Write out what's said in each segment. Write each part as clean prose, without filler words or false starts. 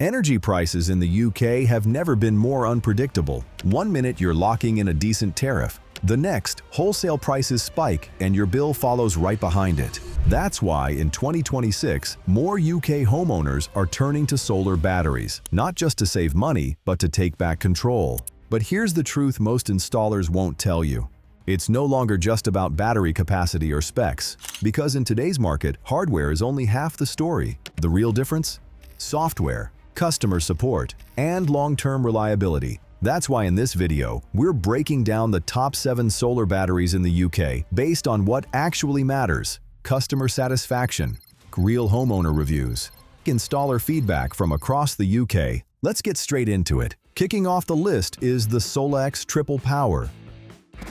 Energy prices in the UK have never been more unpredictable. One minute you're locking in a decent tariff. The next, wholesale prices spike and your bill follows right behind it. That's why in 2026, more UK homeowners are turning to solar batteries, not just to save money, but to take back control. But here's the truth most installers won't tell you. It's no longer just about battery capacity or specs, because in today's market, hardware is only half the story. The real difference? Software, customer support, and long-term reliability. That's why in this video, we're breaking down the top 7 solar batteries in the UK based on what actually matters: customer satisfaction, real homeowner reviews, installer feedback from across the UK. Let's get straight into it. Kicking off the list is the SolaX Triple Power.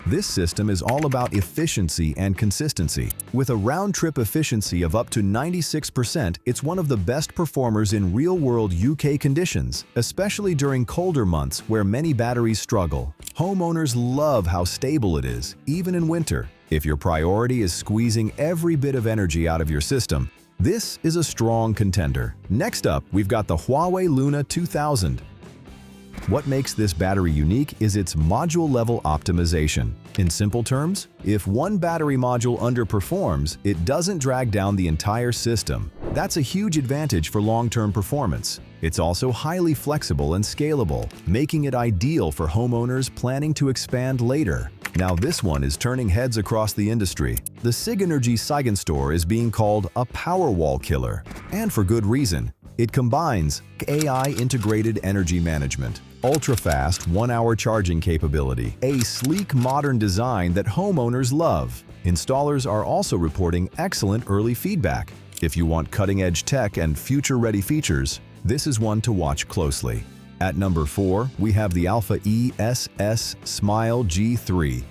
This system is all about efficiency and consistency. With a round-trip efficiency of up to 96%, it's one of the best performers in real-world UK conditions, especially during colder months where many batteries struggle. Homeowners love how stable it is, even in winter. If your priority is squeezing every bit of energy out of your system, this is a strong contender. Next up, we've got the Huawei Luna 2000. What makes this battery unique is its module-level optimization. In simple terms, if one battery module underperforms, it doesn't drag down the entire system. That's a huge advantage for long-term performance. It's also highly flexible and scalable, making it ideal for homeowners planning to expand later. Now this one is turning heads across the industry. The Sigenergy Sigenstor is being called a Powerwall killer, and for good reason. It combines AI-integrated energy management, ultra-fast 1-hour charging capability, a sleek modern design that homeowners love. Installers are also reporting excellent early feedback. If you want cutting-edge tech and future-ready features, this is one to watch closely. At number 4, we have the Alpha ESS Smile G3.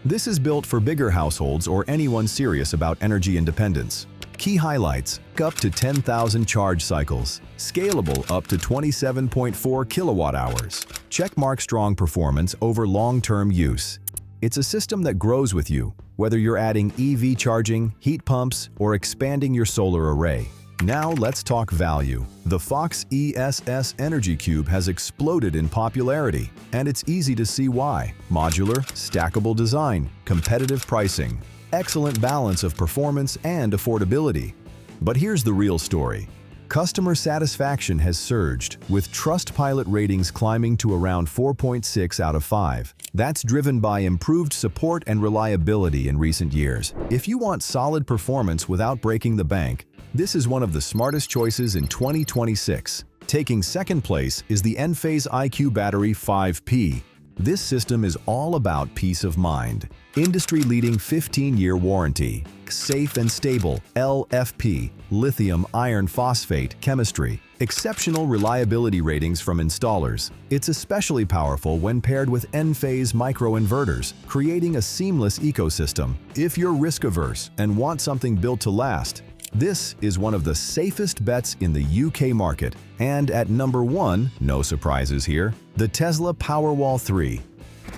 This is built for bigger households or anyone serious about energy independence. Key highlights: up to 10,000 charge cycles, scalable up to 27.4 kilowatt-hours, checkmark strong performance over long-term use. It's a system that grows with you, whether you're adding EV charging, heat pumps, or expanding your solar array. Now let's talk value. The Fox ESS Energy Cube has exploded in popularity, and it's easy to see why. Modular, stackable design, competitive pricing, excellent balance of performance and affordability. But here's the real story. Customer satisfaction has surged, with Trustpilot ratings climbing to around 4.6 out of 5. That's driven by improved support and reliability in recent years. If you want solid performance without breaking the bank, this is one of the smartest choices in 2026. Taking second place is the Enphase IQ Battery 5P. This system is all about peace of mind. Industry-leading 15-year warranty, safe and stable LFP, lithium iron phosphate chemistry, exceptional reliability ratings from installers. It's especially powerful when paired with Enphase microinverters, creating a seamless ecosystem. If you're risk-averse and want something built to last, this is one of the safest bets in the UK market. And at number 1, no surprises here, the Tesla Powerwall 3.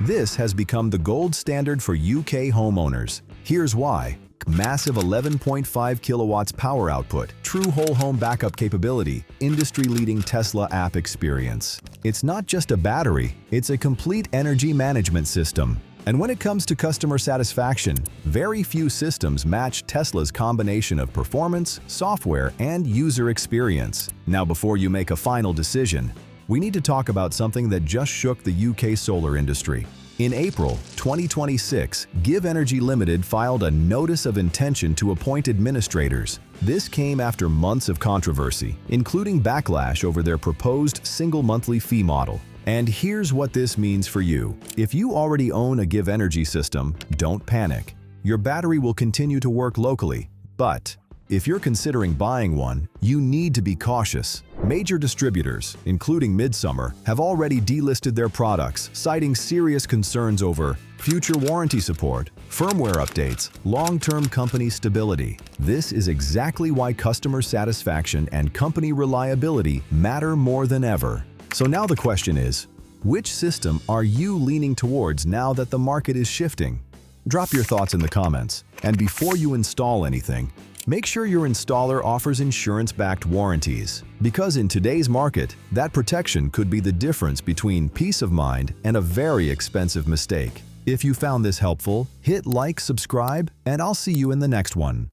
This has become the gold standard for UK homeowners. Here's why. Massive 11.5 kilowatts power output, true whole home backup capability, industry-leading Tesla app experience. It's not just a battery, it's a complete energy management system. And when it comes to customer satisfaction, very few systems match Tesla's combination of performance, software, and user experience. Now, before you make a final decision, we need to talk about something that just shook the UK solar industry. In April 2026, Give Energy Limited filed a Notice of Intention to appoint administrators. This came after months of controversy, including backlash over their proposed single monthly fee model. And here's what this means for you. If you already own a Give Energy system, don't panic. Your battery will continue to work locally. But if you're considering buying one, you need to be cautious. Major distributors, including Midsummer, have already delisted their products, citing serious concerns over future warranty support, firmware updates, long-term company stability. This is exactly why customer satisfaction and company reliability matter more than ever. So now the question is, which system are you leaning towards now that the market is shifting? Drop your thoughts in the comments. And before you install anything, Make sure your installer offers insurance-backed warranties, because in today's market, that protection could be the difference between peace of mind and a very expensive mistake. If you found this helpful, hit like, subscribe, and I'll see you in the next one.